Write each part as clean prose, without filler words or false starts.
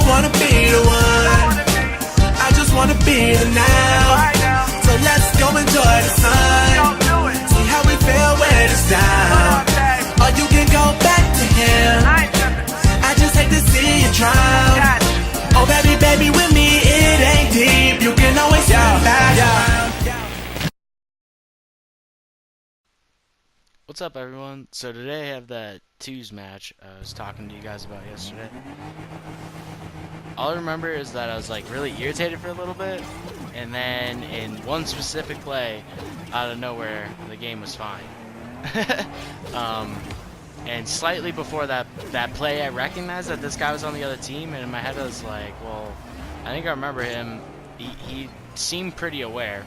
wanna be the one. I just wanna be the now. So let's go enjoy the sun. See how we feel when it's down. Or you can go back to him. I just hate to see you drown. Oh baby, baby, with me it ain't deep. You can always come back around. What's up, everyone? So today I have that twos match I was talking to you guys about yesterday. All I remember is that I was like really irritated for a little bit, and then in one specific play, out of nowhere, the game was fine. And slightly before that play, I recognized that this guy was on the other team, and in my head I was like, well, I think I remember him. He seemed pretty aware.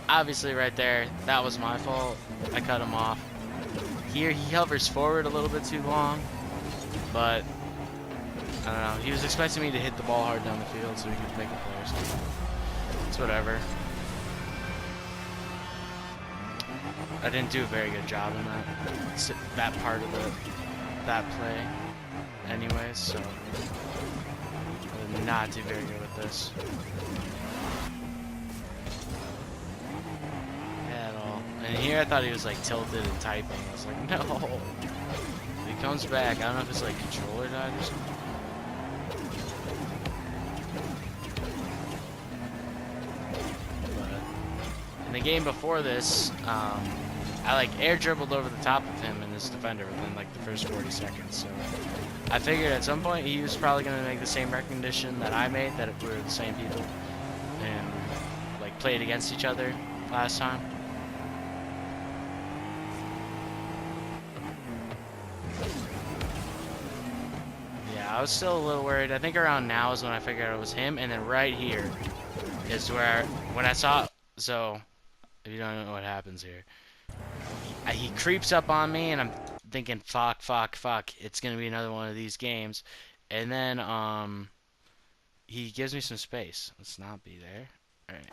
Obviously, right there, that was my fault. I cut him off. Here he hovers forward a little bit too long, but I don't know. He was expecting me to hit the ball hard down the field so he could make a play or something. It's whatever. I didn't do a very good job in that part of that play anyways, so I did not do very good with this. And here I thought he was like tilted and typing. I was like, no. He comes back. I don't know if it's like controller died or something. But in the game before this, I like air dribbled over the top of him and his defender within like the first 40 seconds. So I figured at some point he was probably going to make the same recognition that I made, that we were the same people and like played against each other last time. I was still a little worried. I think around now is when I figured out it was him, and then right here is where, when I saw, so if you don't know what happens here, he creeps up on me, and I'm thinking, fuck, it's gonna be another one of these games, and then he gives me some space. Let's not be there. All right.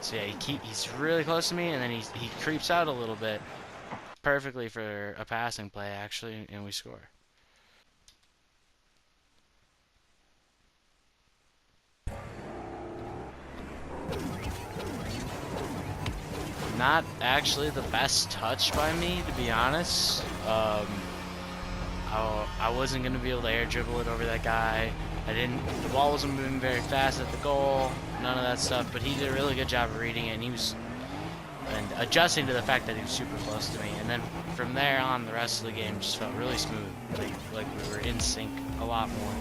So yeah, he's really close to me, and then he creeps out a little bit, perfectly for a passing play actually, and we score. Not actually the best touch by me, to be honest. I wasn't gonna be able to air dribble it over that guy. The ball wasn't moving very fast at the goal, none of that stuff, but he did a really good job of reading it, and adjusting to the fact that he was super close to me. And then from there on, the rest of the game just felt really smooth, like we were in sync a lot more,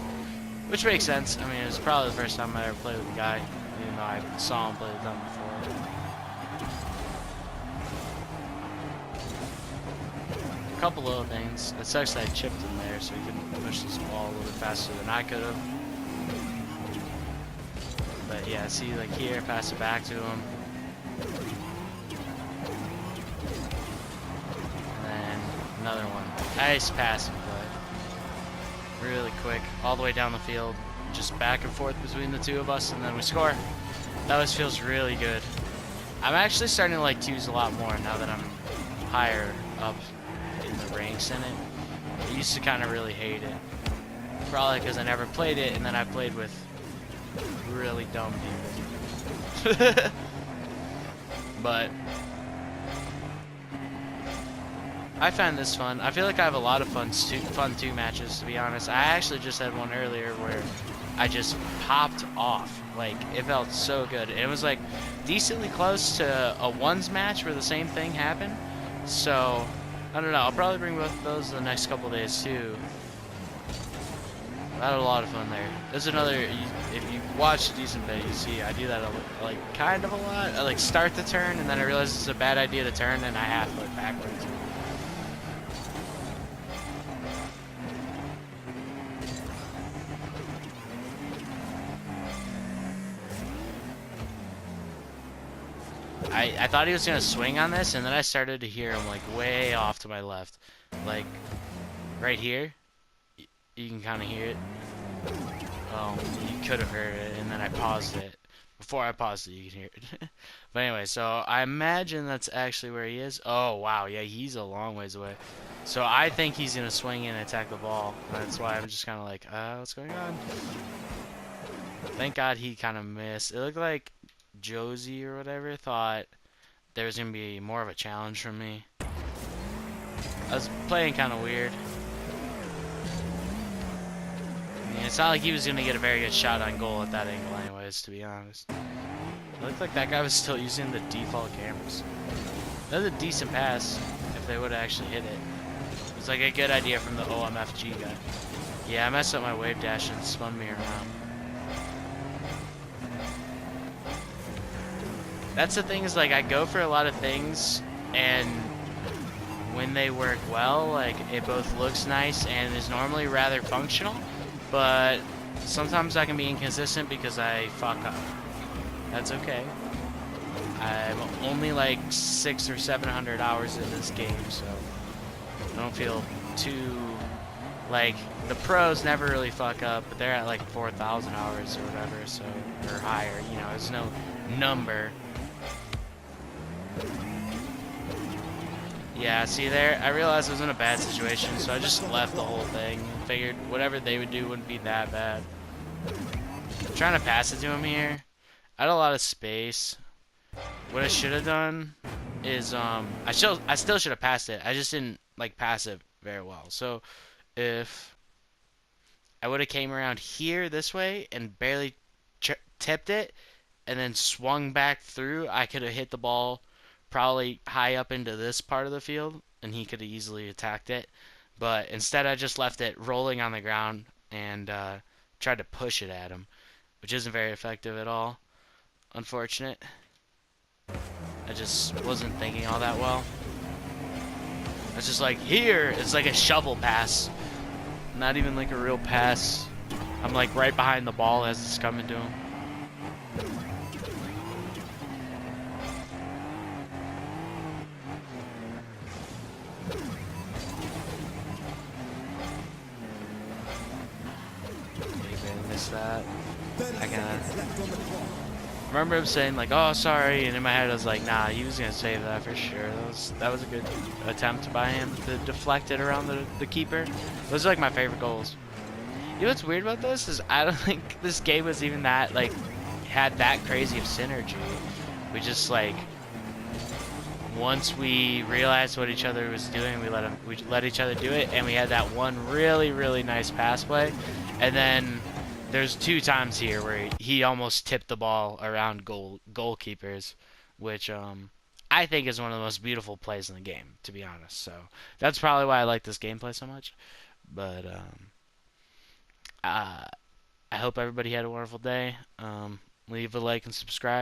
which makes sense. I mean, it was probably the first time I ever played with a guy, even though I saw him play with them before. Couple little things. It sucks that I chipped him there, so he couldn't push this ball a little bit faster than I could have. But yeah, see, like here, pass it back to him. And then another one. Nice passing play. Really quick, all the way down the field, just back and forth between the two of us, and then we score. That always feels really good. I'm actually starting to like twos a lot more now that I'm higher up in the ranks in it. I used to kind of really hate it, probably because I never played it, and then I played with really dumb people. But I find this fun. I feel like I have a lot of fun two matches, to be honest. I actually just had one earlier where I just popped off. Like, it felt so good. It was like decently close to a ones match where the same thing happened. So I don't know, I'll probably bring both of those in the next couple days too. I had a lot of fun there. There's another, if you watch a decent bit, you see I do that like kind of a lot. I like start the turn and then I realize it's a bad idea to turn and I half foot backwards. I thought he was going to swing on this, and then I started to hear him, like, way off to my left. Like, right here. You can kind of hear it. Well, you could have heard it, and then I paused it. Before I paused it, you can hear it. But anyway, so I imagine that's actually where he is. Oh, wow, yeah, he's a long ways away. So I think he's going to swing in and attack the ball. And that's why I'm just kind of like, what's going on? Thank God he kind of missed. It looked like Josie or whatever thought there was going to be more of a challenge from me. I was playing kind of weird. I mean, it's not like he was going to get a very good shot on goal at that angle anyways, to be honest. It looked like that guy was still using the default cameras. That was a decent pass if they would have actually hit it. It was like a good idea from the OMFG guy. Yeah, I messed up my wave dash and spun me around. That's the thing, is like I go for a lot of things, and when they work well, like it both looks nice and is normally rather functional, but sometimes I can be inconsistent because I fuck up. That's okay. I'm only like 600 or 700 hours in this game, so I don't feel too, like, the pros never really fuck up, but they're at like 4,000 hours or whatever, so, or higher, you know, there's no number. Yeah, see there, I realized I was in a bad situation, so I just left the whole thing. Figured whatever they would do wouldn't be that bad. I'm trying to pass it to him here. I had a lot of space. What I should have done is, I still should have passed it. I just didn't, like, pass it very well. So, if I would have came around here this way and barely tipped it, and then swung back through, I could have hit the ball probably high up into this part of the field, and he could have easily attacked it. But instead, I just left it rolling on the ground and tried to push it at him, which isn't very effective at all. Unfortunate. I just wasn't thinking all that well. It's just like, here, it's like a shovel pass. Not even like a real pass. I'm like right behind the ball as it's coming to him. Missed that. I kind of remember him saying like, "Oh, sorry," and in my head I was like, "Nah, he was gonna save that for sure." That was a good attempt by him to deflect it around the keeper. Those are like my favorite goals. You know what's weird about this is I don't think this game was even that like had that crazy of synergy. We just like once we realized what each other was doing, we let each other do it, and we had that one really nice pass play, and then there's 2 times here where he almost tipped the ball around goalkeepers, which I think is one of the most beautiful plays in the game, to be honest. So that's probably why I like this gameplay so much. But I hope everybody had a wonderful day. Leave a like and subscribe.